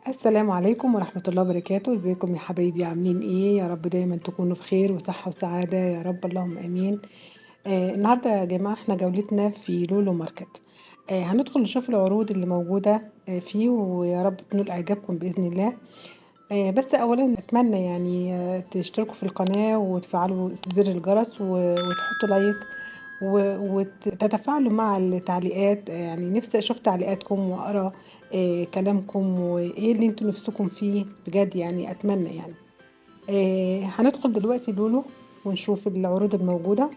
السلام عليكم ورحمة الله وبركاته. ازيكم يا حبايبي؟ عاملين ايه؟ يا رب دايما تكونوا بخير وصحة وسعادة يا رب، اللهم امين. النهاردة يا جماعة احنا جولتنا في لولو ماركت. هندخل نشوف العروض اللي موجودة فيه، ويا رب تنول اعجابكم بإذن الله. بس اولا اتمنى يعني تشتركوا في القناة وتفعلوا زر الجرس وتحطوا لايك وتتفاعلوا مع التعليقات. يعني نفسي اشوف تعليقاتكم واقرا كلامكم وايه اللي انتوا نفسكم فيه بجد، يعني اتمنى يعني. هندخل دلوقتي لولو ونشوف العروض الموجودة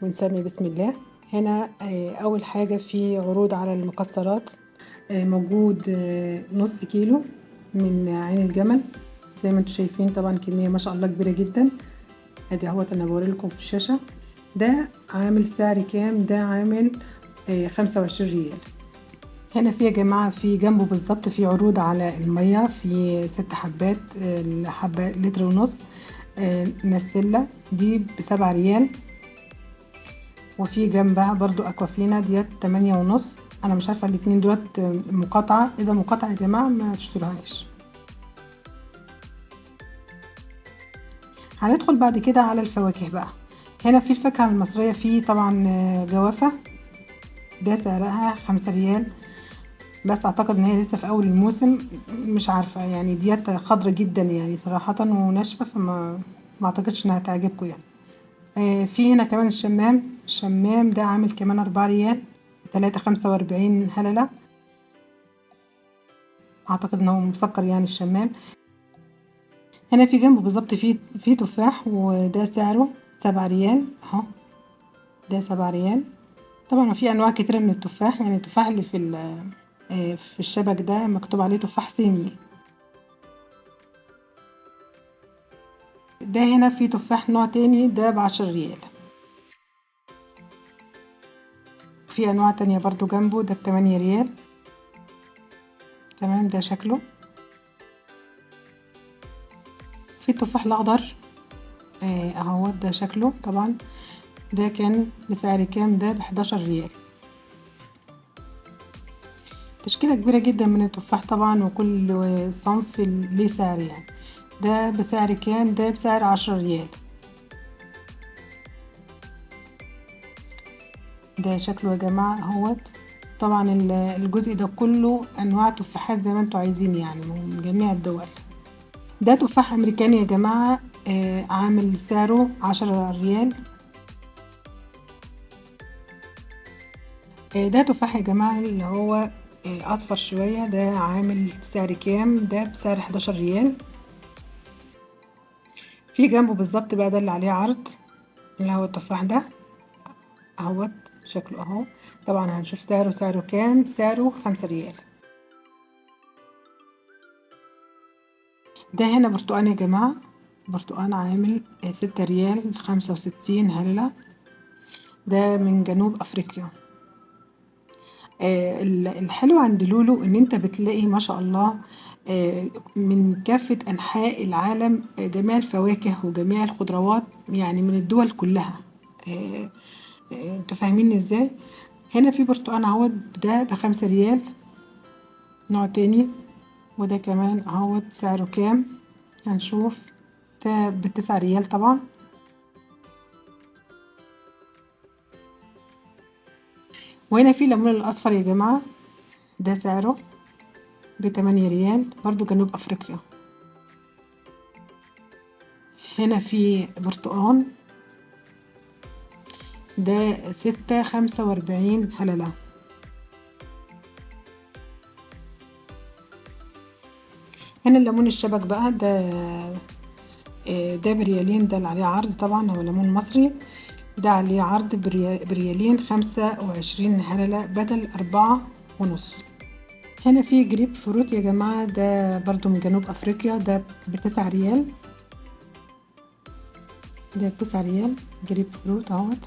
ونسمي بسم الله. هنا اول حاجة في عروض على المكسرات. موجود نص كيلو من عين الجمل، زي ما انتوا شايفين. طبعا كمية ما شاء الله كبيرة جدا. ادي اهوت انا بوريلكم في الشاشة. ده عامل سعر كام؟ ده عامل 25 ريال. هنا في يا جماعة في جنبه بالظبط في عروض على المية، في 6 حبات، الحبة لتر ونص. نستيلا دي ب7 ريال. وفي جنبها برضو اكوافينا ديت 8 ونص. انا مش عارفة الاتنين دولت مقاطعة، اذا مقاطعة يا جماعة ما تشتروهاش. هندخل بعد كده على الفواكه بقى. هنا في الفاكهة المصرية، في طبعا جوافة، ده سعرها 5 ريال. بس اعتقد ان هي لسه في اول الموسم، مش عارفة يعني، ديت خضرة جدا يعني صراحة وناشفة، ما اعتقدش انها تعجبكم يعني. في هنا كمان الشمام ده عامل كمان 4 ريال، 3.45 هللة. اعتقد انه مسكر يعني الشمام. هنا في جنبه بالظبط في تفاح، وده سعره 7 ريال اهو. ده 7 ريال. طبعا في انواع كتيرة من التفاح، يعني التفاح اللي في الشبك ده مكتوب عليه تفاح صيني. ده هنا في تفاح نوع تاني، ده ب10 ريال. في انواع تانية برضو جنبه، ده ب8 ريال. تمام، ده شكله. في التفاح الاخضر اهو، ده شكله طبعا. ده كان بسعر كام؟ ده ب11 ريال. تشكيلة كبيرة جدا من التفاح طبعا، وكل صنف ليه سعر يعني. ده بسعر كام؟ ده بسعر 10 ريال. ده شكله يا جماعة اهوت. طبعا الجزء ده كله انواع تفاحات زي ما انتوا عايزين، يعني من جميع الدول. ده تفاح امريكاني يا جماعة، عامل سعره 10 ريال. ده تفاح يا جماعة اللي هو اصفر شوية، ده عامل بسعر كام؟ ده بسعر 11 ريال. في جنبه بالظبط بقى ده اللي عليه عرض، اللي هو التفاح ده اهوت، شكله اهو. طبعا هنشوف سعره كام. سعره 5 ريال. ده هنا برتقان يا جماعة، برتقان عامل 6 ريال 65 هللة. ده من جنوب افريقيا. الحلو عند لولو ان انت بتلاقي ما شاء الله من كافة انحاء العالم، جميع الفواكه وجميع الخضروات، يعني من الدول كلها. انتوا فاهمين ازاي؟ هنا في برتقان اهوت، ده ب5 ريال. نوع تاني، وده كمان اهوت سعره كام؟ هنشوف. ده ب9 ريال طبعا. وهنا في الليمون الاصفر يا جماعة، ده سعره ب8 ريال، برضو جنوب افريقيا. هنا في برتقان، ده 6.45 هللة. هنا الليمون الشبك بقى، ده بريالين. ده اللي عليه عرض طبعا، هو ليمون مصري. ده عليه عرض بريالين 25 هللة بدل 4 ونص. هنا في جريب فروت يا جماعة، ده برضو من جنوب أفريقيا، ده ب9 ريال. ده ب9 ريال جريب فروت اهوت.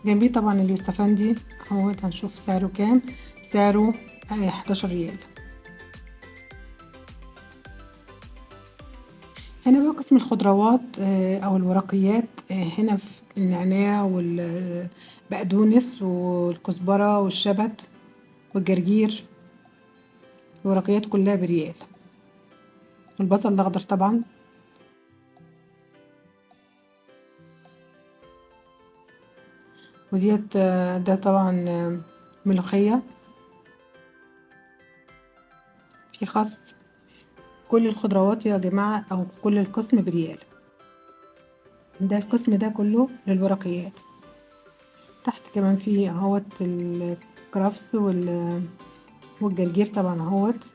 جنبيه طبعا اليوستفندي اهوت، هنشوف سعره كام. سعره 11 ريال. هنا بقى قسم الخضروات او الورقيات. هنا في النعناع بقدونس والكزبرة والشبت والجرجير. الورقيات كلها بريال. والبصل الاخضر طبعا. وديت ده طبعا ملوخية. في خس. كل الخضروات يا جماعة او كل القسم بريال. ده القسم ده كله للورقيات. تحت كمان في اهوت الكرفس والجرجير طبعا اهوت.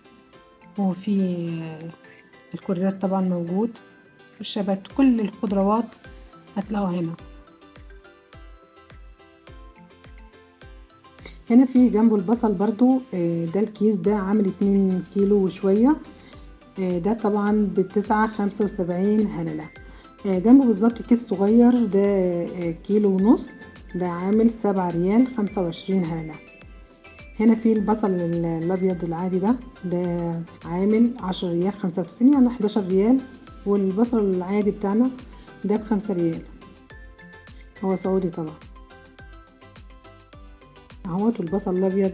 وفي الكرات طبعا موجود. الشبت كل الخضروات هتلاقوها هنا. هنا في جنبه البصل برضو ده الكيس ده عامل 2 كيلو وشوية. ده طبعا ب9.75 هللة. جنبه بالظبط كيس صغير ده كيلو ونص. ده عامل 7 ريال 25 هللة. هنا في البصل الابيض العادي ده عامل 10 ريال 95 يعني 11 ريال. والبصل العادي بتاعنا ده ب5 ريال. هو سعودي طبعا اهوت. البصل الابيض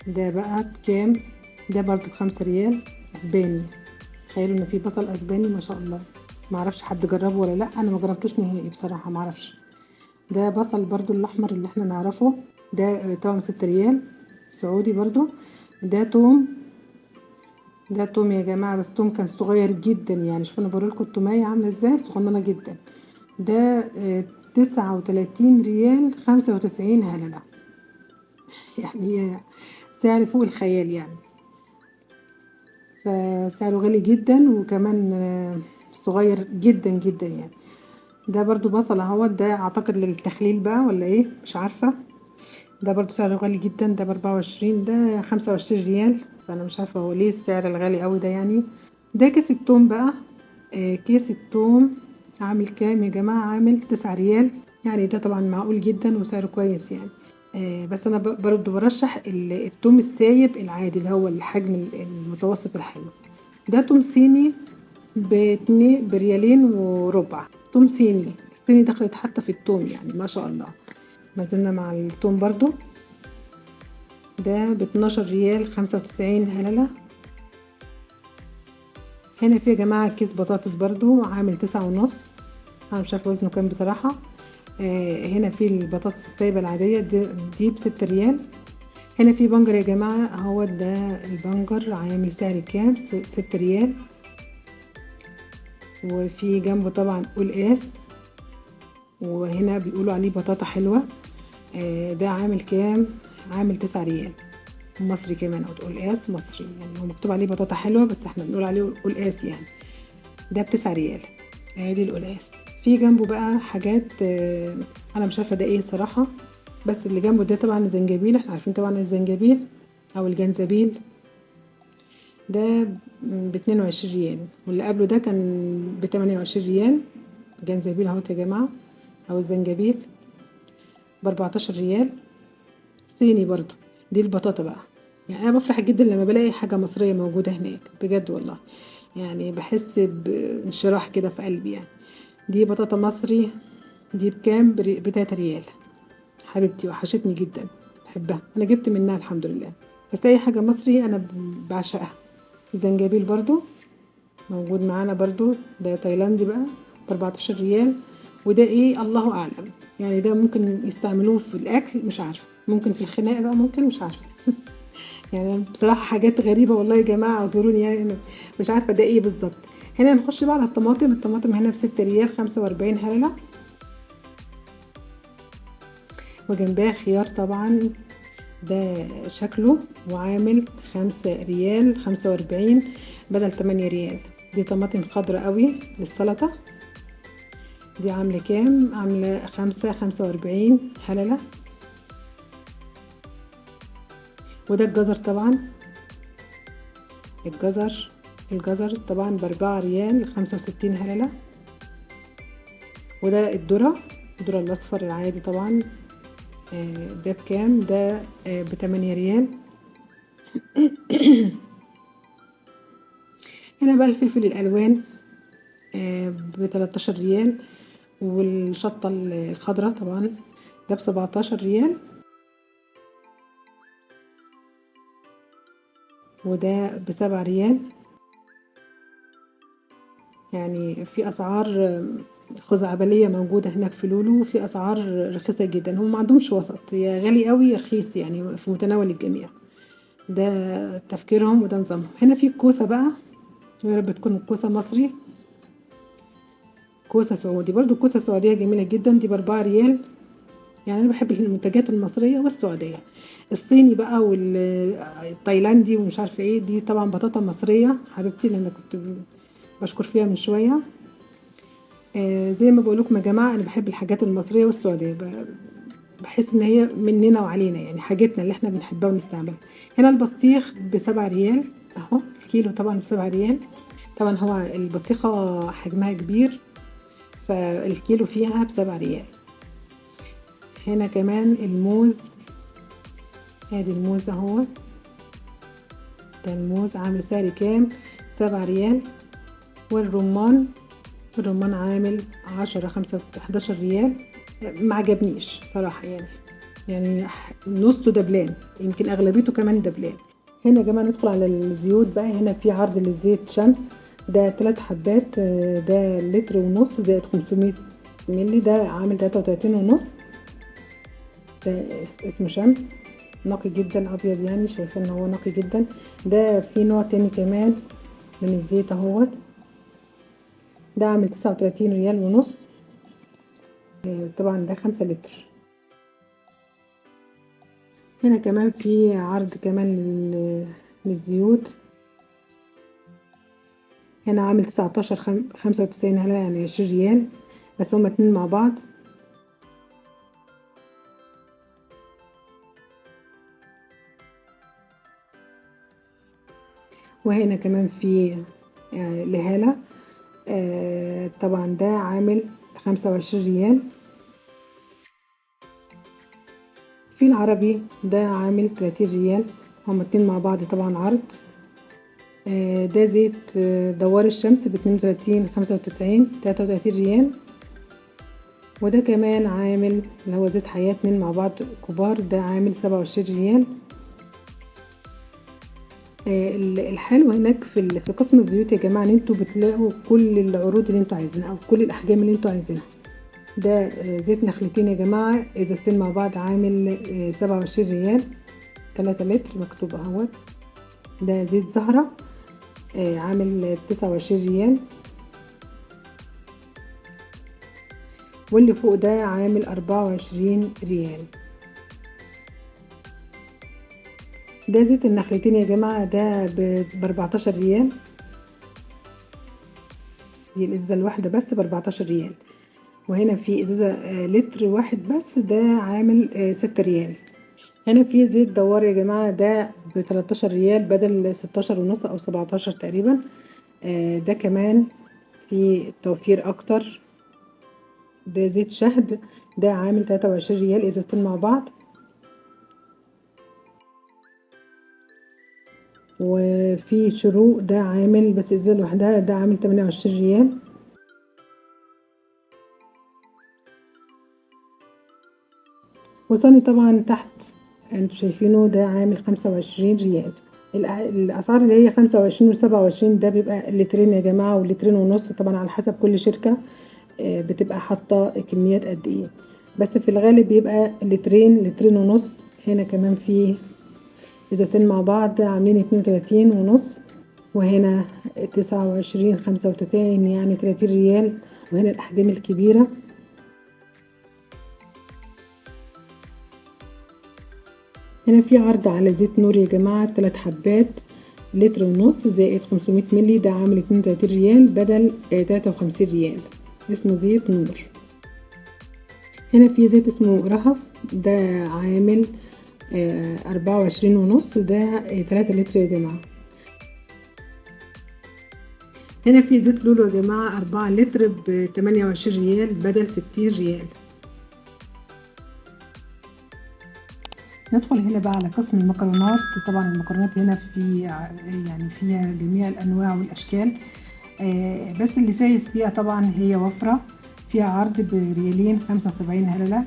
ده بقى بكام؟ ده برضو ب5 ريال اسباني. تخيلوا ان في بصل اسباني ما شاء الله. معرفش حد جربه ولا لا، انا ما جربتوش نهائي بصراحة معرفش. ده بصل برضو الاحمر اللي احنا نعرفه. ده طبعا 6 ريال سعودي برضو. ده توم. ده توم يا جماعة، بس توم كان صغير جدا يعني. شوفوا انا بوريلكوا التومية عاملة ازاي صغننة جدا. ده 39 ريال 95 هللة. يعني سعر فوق الخيال يعني. فسعره غالي جدا وكمان صغير جدا جدا يعني. ده برضو بصل اهوت. ده اعتقد للتخليل بقى ولا ايه مش عارفة. ده برضو سعره غالي جدا. ده ب24. ده 25 ريال. فانا مش عارفة هو ليه السعر الغالي قوي ده يعني. ده كيس التوم بقى. كيس التوم عامل كام يا جماعة؟ عامل 9 ريال. يعني ده طبعا معقول جدا وسعره كويس يعني. بس انا برضو برشح التوم السايب العادي اللي هو الحجم المتوسط الحلو. ده توم صيني بريالين وربع. توم صيني. الصيني دخلت حتى في التوم يعني ما شاء الله. ما زلنا مع التوم برضو. ده ب12 ريال 95 هللة. هنا في يا جماعة كيس بطاطس برضو عامل 9.5. انا مش عارفة وزنه كام بصراحة. هنا في البطاطس السايبة العادية دي ب6 ريال. هنا في بنجر يا جماعة اهو. ده البنجر عامل سعر كام؟ 6 ريال. وفي جنبه طبعا قلقاس. وهنا بيقولوا عليه بطاطا حلوة. ده عامل كام؟ عامل 9 ريال مصري كمان او قلقاس مصري يعني. هو مكتوب عليه بطاطا حلوة بس احنا بنقول عليه قلقاس يعني. ده ب9 ريال. ادي القلقاس. في جنبه بقى حاجات انا مش عارفة ده ايه صراحة. بس اللي جنبه ده طبعا زنجبيل. احنا عارفين طبعا الزنجبيل او الجنزبيل. ده ب22 ريال. واللي قبله ده كان ب28 ريال. جنزبيل اهوت يا جماعة او الزنجبيل ب14 ريال. صيني برضو. دي البطاطا بقى. يعني انا بفرح جدا لما بلاقي حاجة مصرية موجودة هناك بجد والله. يعني بحس بانشراح كده في قلبي يعني. دي بطاطا مصري. دي بكام؟ ب3 ريال. حبيبتي وحشتني جدا. بحبها انا جبت منها الحمد لله. بس اي حاجة مصري انا بعشقها. الزنجبيل برضو موجود معانا برضو. ده تايلاندي بقى ب14 ريال. وده ايه الله اعلم يعني. ده ممكن يستعملوه في الاكل مش عارفه. ممكن في الخناق بقى ممكن مش عارفه. يعني بصراحه حاجات غريبه والله يا جماعه اعذروني يعني أنا مش عارفه ده ايه بالظبط. هنا نخش بقى على الطماطم. الطماطم هنا ب6 ريال 45 هللة. وجنبها خيار طبعا. ده شكله وعامل 5 ريال 45 بدل 8 ريال. دي طماطم خضرا قوي للسلطة. دي عاملة كام؟ عاملة 45 هللة. وده الجزر طبعا. الجزر طبعا ب4 ريال 65 هللة. وده الذرة الأصفر العادي طبعا. ده بكام؟ ده ب8 ريال. هنا بقى الفلفل الألوان ب13 ريال. والشطة الخضراء طبعا ده ب17 ريال، وده ب7 ريال. يعني في اسعار خزعبلية موجودة هناك في لولو، وفي اسعار رخيصة جدا. هم ما عندهمش وسط، يا غالي قوي يا رخيص، يعني في متناول الجميع. ده تفكيرهم وده نظامهم. هنا في الكوسة بقى، يا رب تكون الكوسة مصري، كوسة سعودي برضو. كوسة سعودية جميلة جدا، دي ب4 ريال. يعني انا بحب المنتجات المصرية والسعودية. الصيني بقى والتايلاندي ومش عارفة ايه، دي طبعا بطاطا مصرية حبيبتي اللي انا كنت بشكر فيها من شوية. زي ما بقولكم يا جماعة، انا بحب الحاجات المصرية والسعودية، بحس ان هي مننا وعلينا، يعني حاجتنا اللي احنا بنحبها ونستعملها. هنا البطيخ ب7 ريال اهو الكيلو، طبعا ب7 ريال. طبعا هو البطيخة حجمها كبير، فالكيلو فيها ب7 ريال. هنا كمان الموز، ادي الموز اهو، ده الموز عامل سعر كام؟ 7 ريال. والرمان، الرمان عامل 11 ريال. ما عجبنيش صراحة، يعني نصه دبلان، يمكن اغلبيته كمان دبلان. هنا يا جماعة ندخل على الزيوت بقى. هنا في عرض للزيت شمس، ده 3 حبات، ده لتر ونص زائد 500 ملي، ده عامل 33 ونص. ده اسمه شمس، نقي جدا ابيض، يعني شايفين ان هو نقي جدا. ده في نوع تاني كمان من الزيت اهوت، ده عامل 39 ريال ونص. طبعا ده 5 لتر. هنا كمان في عرض كمان للزيوت. هنا عامل 19 95 هلا، يعني 20 ريال، بس هما اتنين مع بعض. وهنا كمان في لهالة، طبعا ده عامل 25 ريال. في العربي ده عامل 30 ريال، هما اتنين مع بعض طبعا عرض. ده زيت دوار الشمس ب32 95 33 ريال. وده كمان عامل اللي هو زيت حياة، اتنين مع بعض كبار، ده عامل 27 ريال. الحلو هناك في قسم الزيوت يا جماعة، ان انتوا بتلاقوا كل العروض اللي انتوا عايزينها، او كل الاحجام اللي انتوا عايزينها. ده زيت نخلتين يا جماعة، ازازتين مع بعض عامل 27 ريال، 3 لتر مكتوب اهوت. ده زيت زهرة عامل 29 ريال. واللي فوق ده عامل 24 ريال. ده زيت النخلتين يا جماعة، ده ب14 ريال. دي الازازة الواحدة بس ب14 ريال. وهنا في ازازة لتر واحد بس، ده عامل 6 ريال. هنا في زيت دوار يا جماعة، ده ب13 ريال بدل 16 ونص او 17 تقريبا. ده كمان في توفير اكتر. ده زيت شهد، ده عامل 23 ريال، ازازتين مع بعض. وفي شروق ده عامل بس ازازة لوحدها، ده عامل 28 ريال. وصلني طبعا تحت انتوا شايفينه، ده عامل 25 ريال. الاسعار اللي هي 25 و27 ده بيبقى لترين يا جماعة، ولترين ونص طبعا على حسب كل شركة بتبقى حاطة كميات قد ايه، بس في الغالب بيبقى لترين، لترين ونص. هنا كمان في ازازتين مع بعض عاملين 32 ونص. وهنا 29 95، يعني 30 ريال. وهنا الأحجام الكبيرة. هنا في عرض على زيت نور يا جماعة، 3 حبات، لتر ونص زائد 500 ملي، ده عامل 32 ريال بدل 53 ريال. اسمه زيت نور. هنا في زيت اسمه رهف، ده عامل 24 ونص، ده 3 لتر يا جماعة. هنا في زيت لولو يا جماعة، 4 لتر ب28 ريال بدل 60 ريال. ندخل هنا بقى على قسم المكرونات. طبعا المكرونات هنا يعني فيها جميع الأنواع والأشكال. بس اللي فايز فيها طبعا هي وفرة، فيها عرض ب2 75 هللة.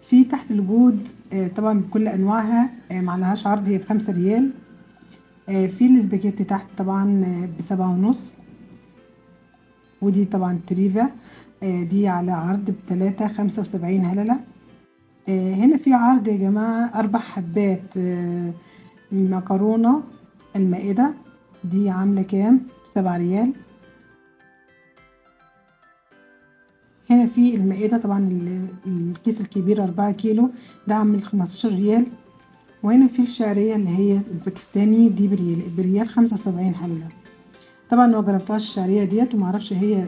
في تحت الجود طبعا بكل انواعها، معلهاش عرض، هي ب5 ريال. في الاسباجيتي تحت طبعا ب7.5. ودي طبعا تريفا، دي على عرض ب3.75 هللة. هنا في عرض يا جماعة 4 حبات مكرونة المائدة، دي عاملة كام؟ ب7 ريال. هنا في المائدة طبعا الكيس الكبير 4 كيلو، ده عامل 15 ريال. وهنا في الشعرية اللي هي الباكستاني، دي بريال 75 حلة. طبعا ما جربتهاش الشعرية ديت، ومعرفش هي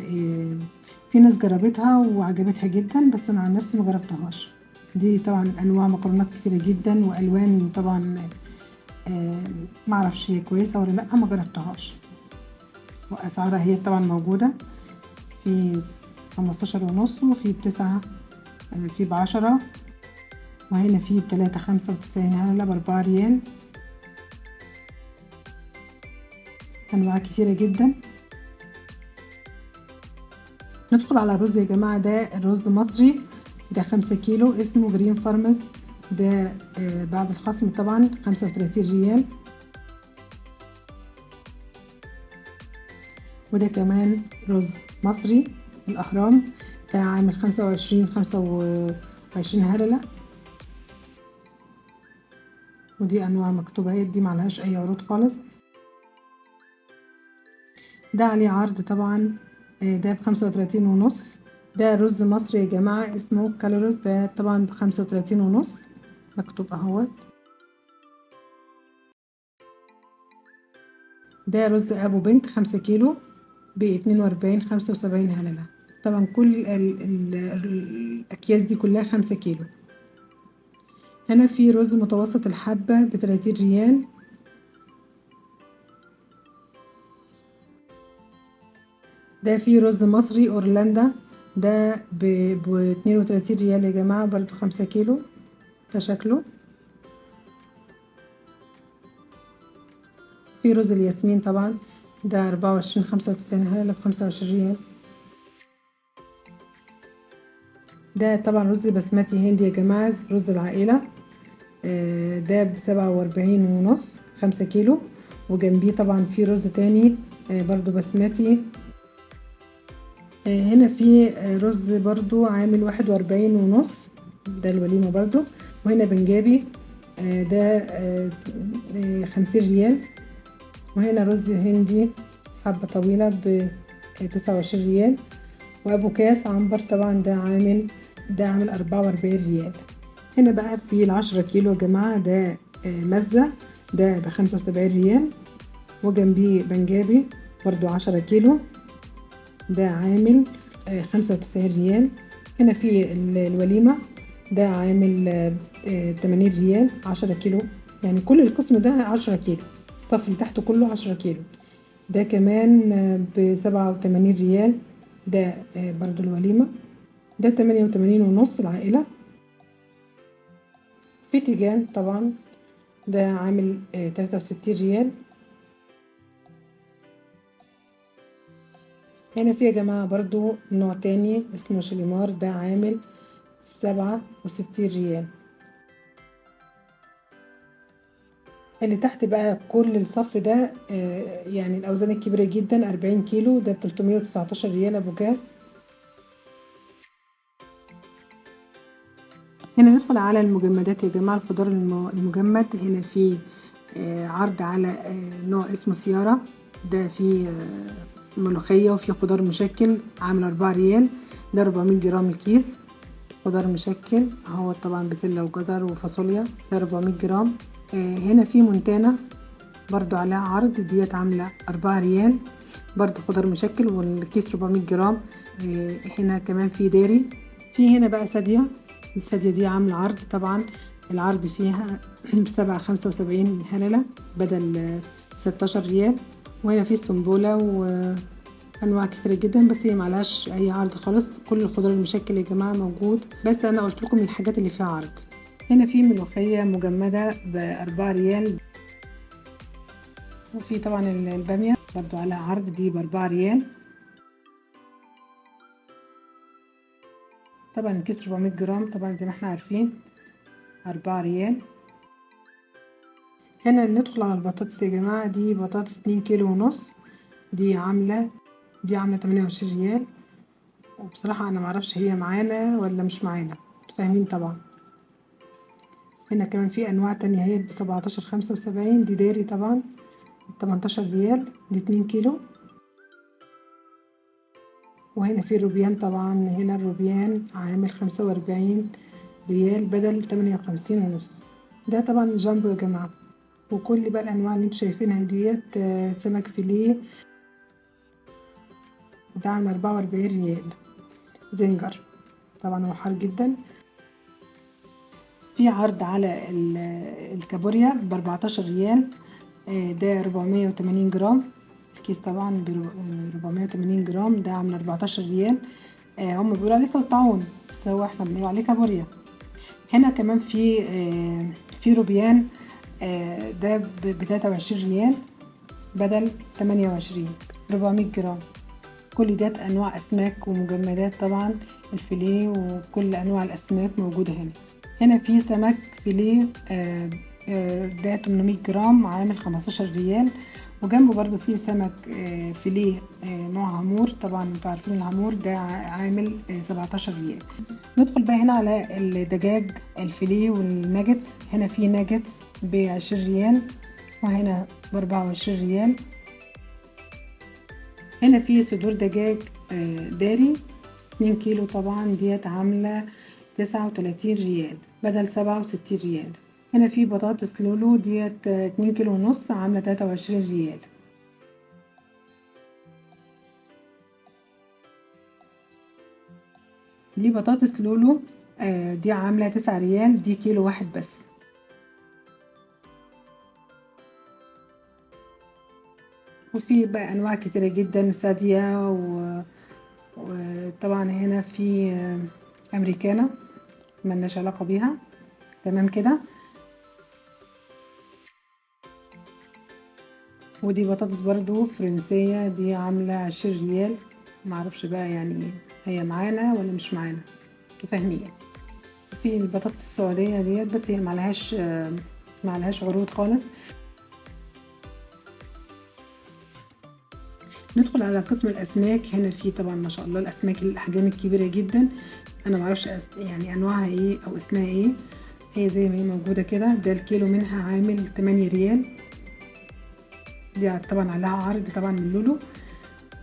في ناس جربتها وعجبتها جدا، بس انا عن نفسي ما جربتهاش. دي طبعا انواع مكرونات كتيرة جدا والوان طبعا، معرفش هي كويسة ولا لا، ما جربتهاش. واسعارها هي طبعا موجودة في 15.5، وفي ب9، في ب10، وهنا في ب3.95 هللة ب4 ريال. انواع كتيرة جدا. ندخل على الرز يا جماعة، ده الرز مصري، ده 5 كيلو، اسمه جرين فارمز، ده بعد الخصم طبعا 35 ريال. وده كمان رز مصري الأهرام، ده عامل 25 هللة. ودي أنواع مكتوبة اهي، دي معلهاش أي عروض خالص. ده عليه عرض طبعا، ده ب35.5. ده رز مصري يا جماعة اسمه كالوريز، ده طبعا ب35.5 مكتوب اهوت. ده رز ابو بنت 5 كيلو ب42.75 هللة. طبعا كل الاكياس دي كلها 5 كيلو. هنا في رز متوسط الحبة ب30 ريال. ده في رز مصري اورلندا، ده ب32 ريال يا جماعة، برضو 5 كيلو. ده شكله. في رز الياسمين طبعا، ده 24.95 هللة ب25 ريال. ده طبعا رز بسمتي هندي يا جماعة، رز العائلة، ده ب47.5، 5 كيلو. وجنبيه طبعا في رز تاني برضو بسمتي. هنا في رز برضو عامل 41.5، ده الوليمة برضو. وهنا بنجابي، ده 50 ريال. وهنا رز هندي حبة طويلة ب29 ريال. وابو كاس عنبر طبعا ده عامل 44 ريال. هنا بقى في ال10 كيلو يا جماعة، ده مزة، ده ب75 ريال. وجنبيه بنجابي برضو 10 كيلو، ده عامل 95 ريال. هنا في الوليمة، ده عامل 80 ريال 10 كيلو. يعني كل القسم ده 10 كيلو، الصف اللي تحته كله 10 كيلو. ده كمان ب87 ريال، ده برضو الوليمة. ده 88.5 العائلة. في تيجان طبعا، ده عامل 63 ريال. هنا في يا جماعة برضو نوع تاني اسمه شليمار، ده عامل 67 ريال. اللي تحت بقى كل الصف ده يعني الأوزان الكبيرة جدا 40 كيلو، ده ب319 ريال أبو كاس. هنا ندخل على المجمدات يا جماعة، الخضار المجمد. هنا في عرض على نوع اسمه سيارة، ده فيه ملوخية وفيه خضار مشكل، عامل 4 ريال، ده 400 جرام الكيس خضار مشكل اهو، طبعا بسلة وجزر وفاصوليا، ده 400 جرام. هنا في مونتانا برضو عليها عرض، ديت عاملة 4 ريال، برضو خضار مشكل والكيس 400 جرام. هنا كمان في داري. في هنا بقى سادية، السادية دي عاملة عرض، طبعا العرض فيها ب7.75 هللة بدل 16 ريال. وهنا في السنبولة وانواع كتيرة جدا، بس هي معلهاش اي عرض خالص. كل الخضار المشكل يا جماعة موجود، بس انا قلت لكم الحاجات اللي فيها عرض. هنا في ملوخية مجمدة ب4 ريال. وفي طبعا البامية برضو على عرض، دي ب4 ريال. طبعا الكيس 400 جرام طبعا زي ما احنا عارفين 4 ريال. هنا ندخل على البطاطس يا جماعة، دي بطاطس 2 كيلو ونص، دي عاملة 28 ريال. وبصراحة انا معرفش هي معانا ولا مش معانا، فاهمين طبعا. هنا كمان في انواع تانية هي ب17.75، دي داري طبعا 18 ريال، دي 2 كيلو. وهنا في الروبيان طبعا، هنا الروبيان عامل 45 ريال بدل 58 ونص. ده طبعا الجامبو يا جماعة. وكل بقى الانواع اللي انتوا شايفينها ديت سمك فيليه، ده عامل 44 ريال. زنجر طبعا هو حار جدا. في عرض على الكابوريا ب14 ريال، ده 480 جرام. الكيس طبعا ب 480 جرام، ده عامل 14 ريال. هم بيقولوا عليه سلطعون بس هو احنا بنقول عليه كابوريا. هنا كمان في روبيان، ده ب 23 ريال بدل 28، 400 جرام. كل ديت انواع اسماك ومجمدات طبعا، الفيليه وكل انواع الاسماك موجوده هنا. هنا في سمك فيليه، ده 800 جرام عامل 15 ريال. وجنبه برضو في سمك فيليه نوع هامور، طبعا انتوا عارفين الهامور ده عامل 17 ريال. ندخل بقى هنا على الدجاج الفيليه والناجتس. هنا في ناجتس ب20 ريال، وهنا ب24 ريال. هنا في صدور دجاج داري 2 كيلو طبعا، ديت عاملة 39 ريال بدل 67 ريال. هنا في بطاطس لولو ديت 2 كيلو ونص، عاملة 23 ريال. دي بطاطس لولو، دي عاملة 9 ريال، دي كيلو واحد بس. وفي بقى انواع كتيرة جدا سادية وطبعا هنا في امريكانا ملناش علاقة بيها، تمام كده. ودي بطاطس برضو فرنسية، دي عاملة 20 ريال. معرفش بقى يعني هي معانا ولا مش معانا، انتوا فاهمين. في البطاطس السعودية ديت بس هي معلهاش عروض خالص. ندخل على قسم الاسماك. هنا في طبعا ما شاء الله الاسماك الاحجام الكبيرة جدا، انا معرفش يعني انواعها ايه او اسمها ايه، هي زي ما هي موجودة كده. ده الكيلو منها عامل 8 ريال، دي طبعا عليها عرض طبعا من لولو.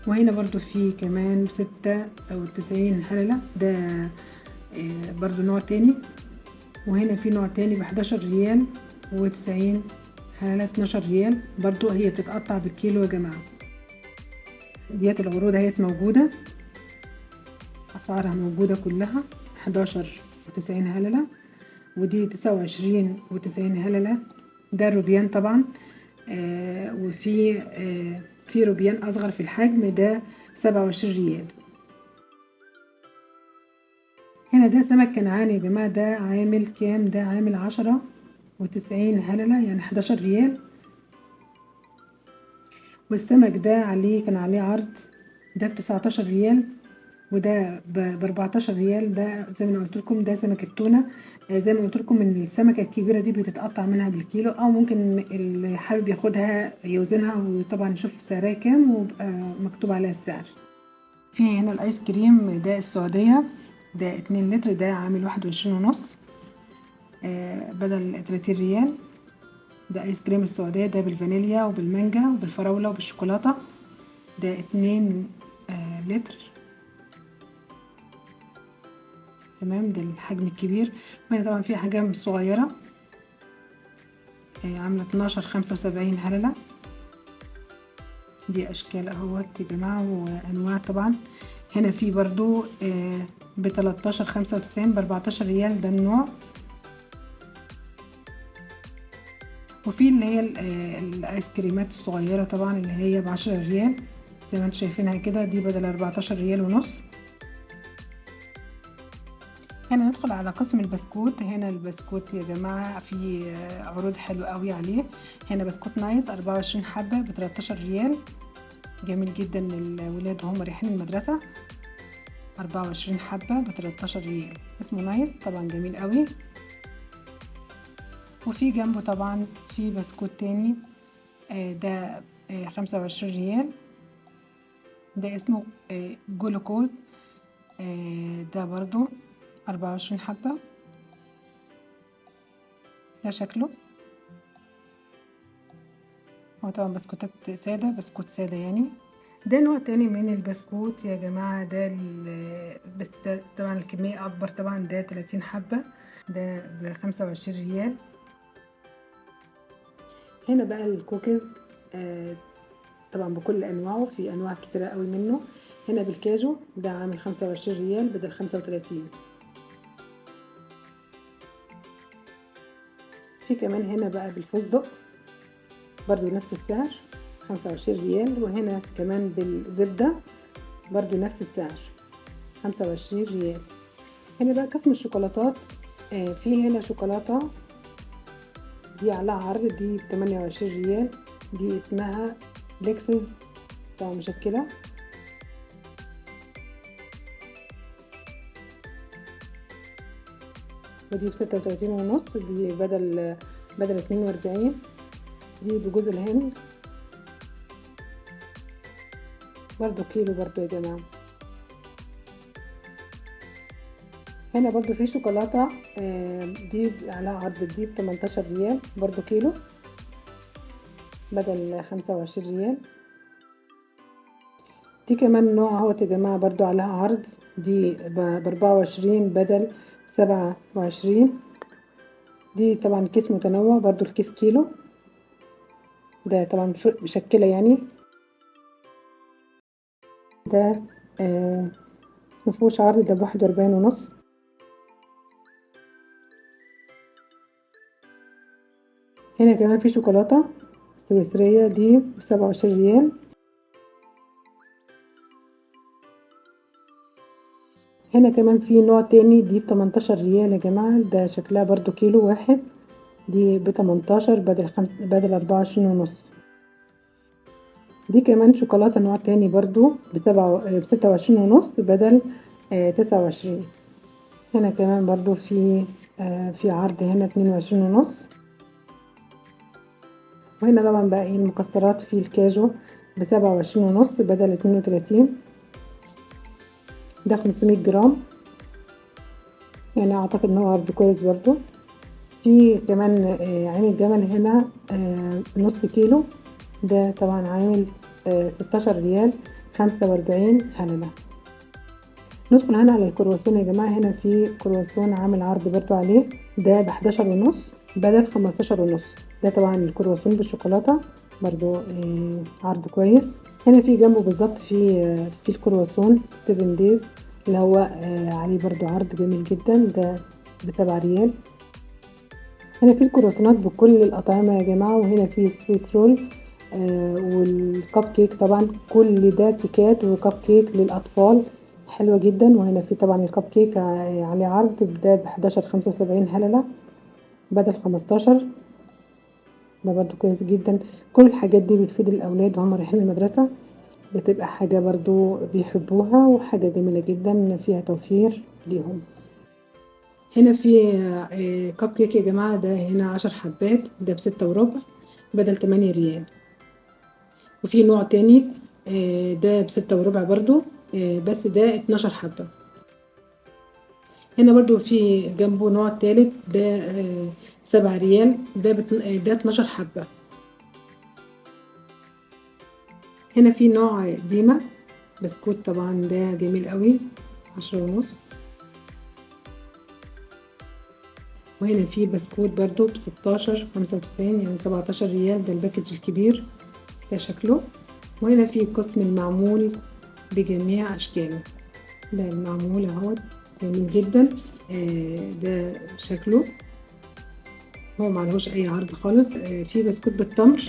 وهنا برضو في كمان ب96 حللة، ده برضو نوع تاني. وهنا في نوع تاني ب11 ريال و90 حللة 12 ريال، برضو هي بتتقطع بالكيلو يا جماعة. ديت العروض اهيت موجودة، أسعارها موجودة كلها. 11 و90 هللة، ودي 29 و90 هللة. ده الروبيان طبعا، في روبيان أصغر في الحجم، ده 27 ريال. هنا ده سمك كنعاني يا جماعة، ده عامل كام؟ ده عامل 10 و90 هللة، يعني 11 ريال. والسمك ده كان عليه عرض، ده ب19 ريال، وده ب14 ريال. ده زي ما قلت لكم ده سمك التونة. زي ما قلت لكم ان السمكة الكبيرة دي بتتقطع منها بالكيلو، او ممكن اللي حابب ياخدها يوزنها وطبعا يشوف سعرها كام ويبقى مكتوب عليها السعر. في هنا الايس كريم ده السعودية، ده 2 لتر، ده عامل 21 ونص بدل 30 ريال. ده ايس كريم السعودية، ده بالفانيليا وبالمانجا وبالفراولة وبالشوكولاتة، ده 2 لتر، تمام. ده الحجم الكبير. وهنا طبعا في حجم صغيرة عاملة 12.75 هللة. دي اشكال اهوت يا جماعة وانواع طبعا. هنا في برضو ب13.95 ب14 ريال، ده النوع. وفي اللي هي الايس كريمات الصغيرة طبعا اللي هي ب10 ريال زي ما انتم شايفينها كده، دي بدل 14 ريال ونص. هنا ندخل على قسم البسكوت. هنا البسكوت يا جماعة في عروض حلوة قوي عليه. هنا بسكوت نايس 24 حبة ب13 ريال، جميل جدا للولاد وهم رايحين المدرسة. 24 حبة ب13 ريال، اسمه نايس طبعا، جميل قوي. وفي جنبه طبعا في بسكوت تاني ده 25 ريال، ده اسمه جلوكوز، ده برضو 24 حبة، ده شكله. هو طبعا بسكوتات سادة، بسكوت سادة يعني. ده نوع تاني من البسكوت يا جماعة، ده بس ده طبعا الكمية أكبر طبعا، ده 30 حبة، ده ب25 ريال. هنا بقى الكوكيز طبعا بكل أنواعه، في أنواع كتيرة قوي منه. هنا بالكاجو ده عامل 25 ريال بدل 35. في كمان هنا بقى بالفستق برضو نفس السعر 25 ريال، وهنا كمان بالزبدة برضو نفس السعر 25 ريال. هنا بقى قسم الشوكولاتات، في هنا شوكولاتة دي على عرض، دي ب28 ريال، دي اسمها ليكسز طبعا مشكلة. ودي ب36.5، دي بدل 42. دي بجوز الهند برضو كيلو برضو يا جماعة. هنا برضو في شوكولاتة دي على عرض، دي ب18 ريال برضو كيلو بدل 25 ريال. دي كمان نوع اهوت يا جماعة برضو على عرض، دي ب24 بدل 27. دي طبعا كيس متنوع برضو، الكيس كيلو، ده طبعا مشكلة يعني. ده مفهوش عرض، ده ب41.5. هنا كمان في شوكولاتة سويسرية دي ب27 ريال. هنا كمان في نوع تاني دي ب18 ريال يا جماعة، ده شكلها برضو كيلو واحد، دي ب18 بدل 24.5. دي كمان شوكولاتة نوع تاني برضو ب26.5 بدل 29. هنا كمان برضو في عرض هنا 22.5. وهنا طبعا بقى المكسرات، في الكاجو ب27.5 بدل 32، ده 500 جرام، يعني اعتقد ان هو عرض كويس برضو. في كمان عين الجمل هنا نص كيلو، ده طبعا عامل 16 ريال 45 هللة. ندخل هنا على الكرواسون يا جماعة. هنا في كرواسون عامل عرض برضو عليه، ده ب11.5 بدل 15.5. ده طبعا الكرواسون بالشوكولاتة برضو عرض كويس. هنا في جنبه بالظبط في الكرواسون 7 دايز اللي هو عليه برضو عرض جميل جدا، ده ب7 ريال. هنا في الكرواسونات بكل الأطعمة يا جماعة. وهنا في سويس رول والكب كيك، طبعا كل ده كيكات وكب كيك للأطفال حلوة جدا. وهنا في طبعا الكب كيك عليه عرض، ده ب11.75 هللة بدل 15، ده برضو كويس جدا. كل الحاجات دي بتفيد الأولاد وهم رايحين المدرسة، بتبقى حاجة برضو بيحبوها وحاجة جميلة جدا فيها توفير ليهم. هنا في كب كيك يا جماعة، ده هنا 10 حبات، ده ب6.25 بدل 8 ريال. وفي نوع تاني ده ب6.25 برضو، بس ده 12 حبة. هنا برضو في جنبه نوع تالت، ده ب7 ريال، ده 12 حبة. هنا في نوع ديما بسكوت، طبعا ده جميل قوي 10.5. وهنا في بسكوت برضو ب16.95 يعني 17 ريال، ده الباكج الكبير، ده شكله. وهنا في قسم المعمول بجميع اشكاله، ده المعمول اهو جميل جدا، ده شكله، هو معلهوش اي عرض خالص. في بسكوت بالتمر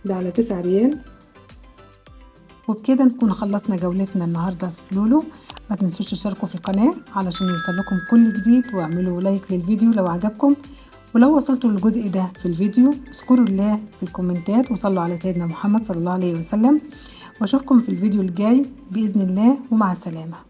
ده على 9 ريال. وبكده نكون خلصنا جولتنا النهارده في لولو. ما تنسوش تشتركوا في القناة علشان يوصلكم كل جديد، واعملوا لايك للفيديو لو عجبكم. ولو وصلتوا للجزء ده في الفيديو اذكروا الله في الكومنتات، وصلوا على سيدنا محمد صلى الله عليه وسلم. واشوفكم في الفيديو الجاي بإذن الله، ومع السلامة.